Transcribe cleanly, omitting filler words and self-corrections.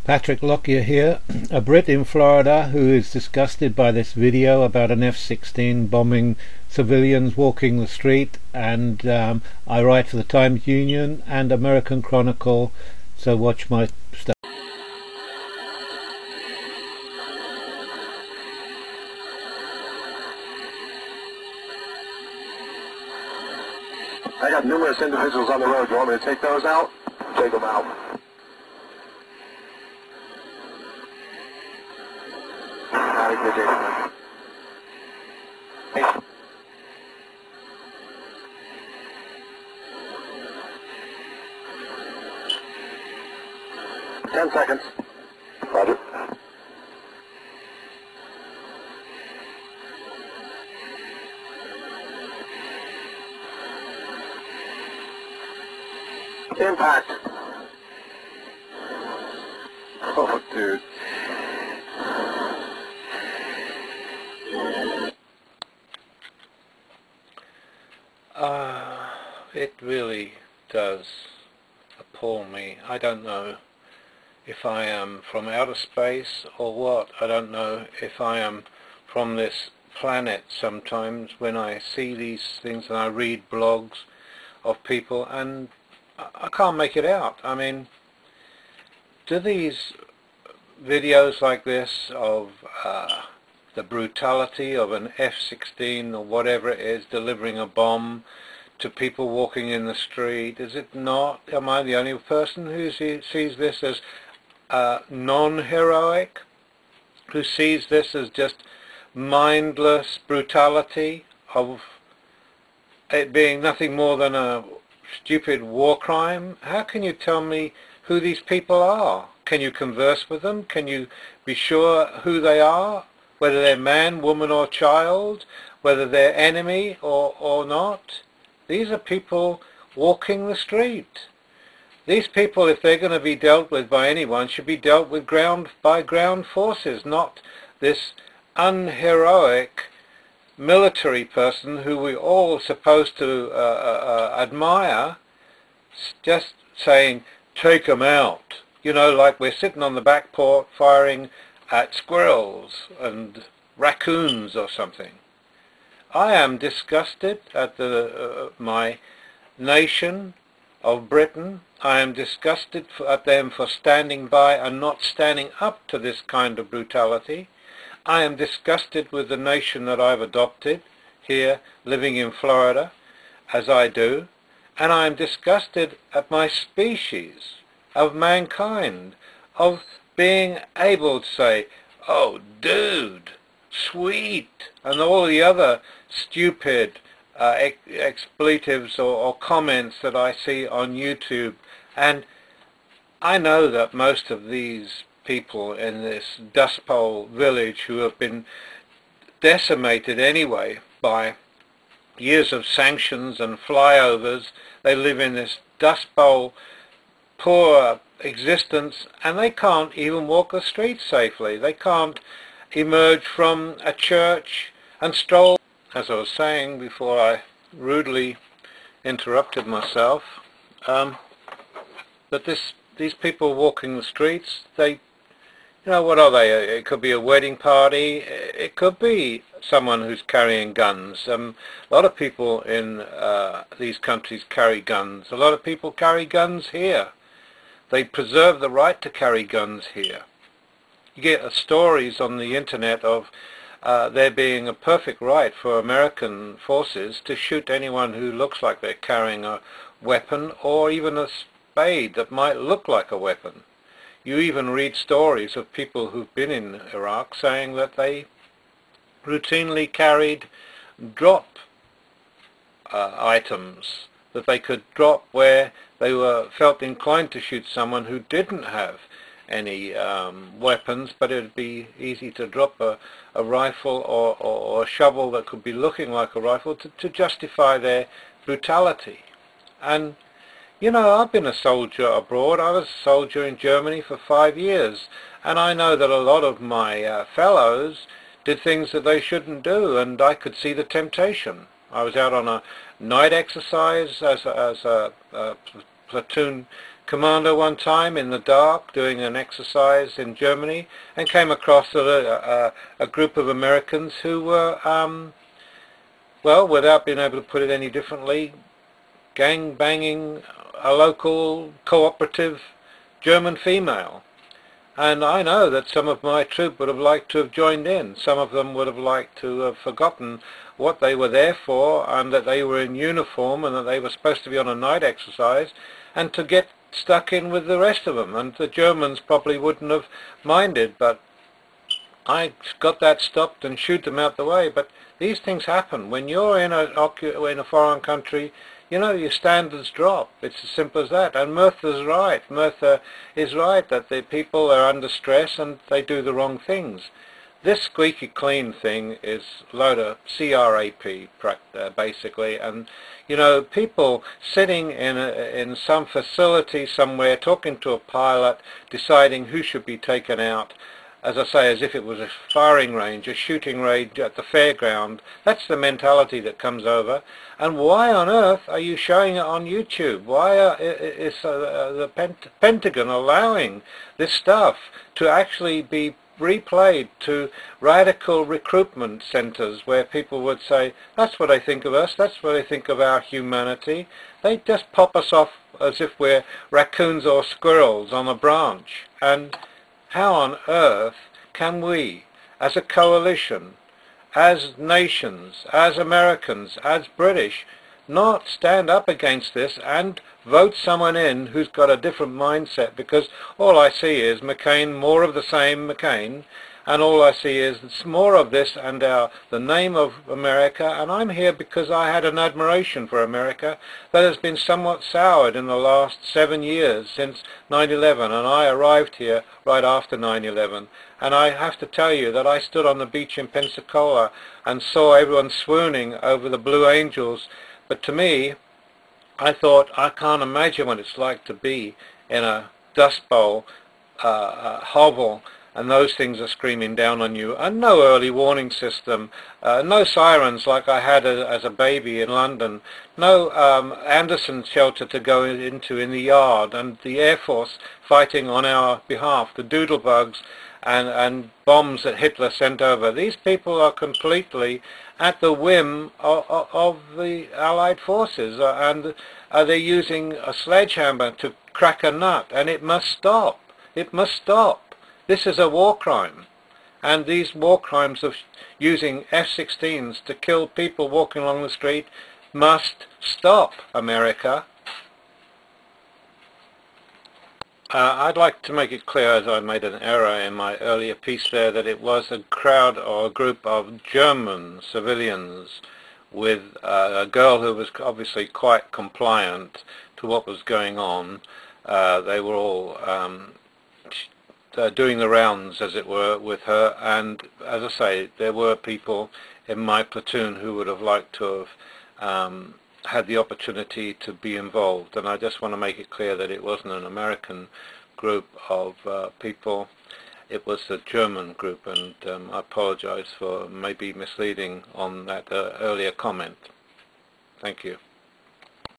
Patrick Lockyer here, a Brit in Florida who is disgusted by this video about an F-16 bombing civilians walking the street, and I write for the Times Union and American Chronicle, so watch my stuff. I got numerous individuals on the road. You want me to take those out? Take them out. Ten seconds. Roger. Impact. Oh, dude. It really does appall me. I don't know if I am from outer space or what. I don't know if I am from this planet sometimes when I see these things and I read blogs of people and I can't make it out. I mean, do these videos like this of the brutality of an F-16 or whatever it is delivering a bomb to people walking in the street, is it not? Am I the only person who sees this as non-heroic, who sees this as just mindless brutality of it being nothing more than a stupid war crime? How can you tell me who these people are? Can you converse with them? Can you be sure who they are? Whether they're man, woman or child? Whether they're enemy or not? These are people walking the street. These people, if they're going to be dealt with by anyone, should be dealt with by ground forces, not this unheroic military person who we're all supposed to admire, just saying, take them out. You know, like we're sitting on the back porch firing at squirrels and raccoons or something. I am disgusted at my nation of Britain. I am disgusted at them for standing by and not standing up to this kind of brutality. I am disgusted with the nation that I've adopted here, living in Florida, as I do, and I am disgusted at my species, of mankind, of being able to say, oh, dude, sweet, and all the other stupid expletives or comments that I see on YouTube. And I know that most of these people in this Dust Bowl village who have been decimated anyway by years of sanctions and flyovers, they live in this Dust Bowl poor existence and they can't even walk the streets safely. They can't emerge from a church and stroll. As I was saying before I rudely interrupted myself, that these people walking the streets, they, you know, what are they? It could be a wedding party. It could be someone who's carrying guns. A lot of people in these countries carry guns. A lot of people carry guns here. They preserve the right to carry guns here. You get stories on the internet of there being a perfect right for American forces to shoot anyone who looks like they're carrying a weapon or even a spade that might look like a weapon. You even read stories of people who've been in Iraq saying that they routinely carried drop items that they could drop where they felt inclined to shoot someone who didn't have any weapons, but it would be easy to drop a rifle or a shovel that could be looking like a rifle to justify their brutality. And you know, I've been a soldier abroad. I was a soldier in Germany for 5 years, and I know that a lot of my fellows did things that they shouldn't do, and I could see the temptation. I was out on a night exercise as a platoon commando one time in the dark doing an exercise in Germany, and came across a group of Americans who were, well, without being able to put it any differently, gang banging a local cooperative German female. And I know that some of my troop would have liked to have joined in. Some of them would have liked to have forgotten what they were there for, and that they were in uniform and that they were supposed to be on a night exercise, and to get stuck in with the rest of them. And the Germans probably wouldn't have minded, but I got that stopped and shooed them out the way. But these things happen. When you're in a foreign country, you know, your standards drop. It's as simple as that. And Murtha's right. Murtha is right that the people are under stress and they do the wrong things. This squeaky clean thing is a load of crap, basically. And, you know, people sitting in some facility somewhere talking to a pilot, deciding who should be taken out, as I say, as if it was a firing range, a shooting range at the fairground. That's the mentality that comes over. And why on earth are you showing it on YouTube? Why is the Pentagon allowing this stuff to actually be replayed to radical recruitment centers where people would say, that's what I think of us, that's what I think of our humanity? They just pop us off as if we're raccoons or squirrels on a branch. And how on earth can we, as a coalition, as nations, as Americans, as British, not stand up against this and vote someone in who's got a different mindset? Because all I see is McCain, more of the same McCain, and all I see is it's more of this and the name of America. And I'm here because I had an admiration for America that has been somewhat soured in the last 7 years since 9/11, and I arrived here right after 9/11. And I have to tell you that I stood on the beach in Pensacola and saw everyone swooning over the Blue Angels. But to me, I thought, I can't imagine what it's like to be in a Dust Bowl hovel, and those things are screaming down on you, and no early warning system, no sirens like I had as a baby in London, no Anderson shelter to go into in the yard, and the Air Force fighting on our behalf, the doodlebugs and bombs that Hitler sent over. These people are completely at the whim of the Allied forces, and they're using a sledgehammer to crack a nut, and it must stop. It must stop. This is a war crime, and these war crimes of using F-16s to kill people walking along the street must stop, America. I'd like to make it clear, as I made an error in my earlier piece there, that it was a crowd or a group of German civilians with a girl who was obviously quite compliant to what was going on. They were all doing the rounds, as it were, with her, and as I say, there were people in my platoon who would have liked to have had the opportunity to be involved. And I just want to make it clear that it wasn't an American group of people, it was a German group, and I apologize for maybe misleading on that earlier comment. Thank you.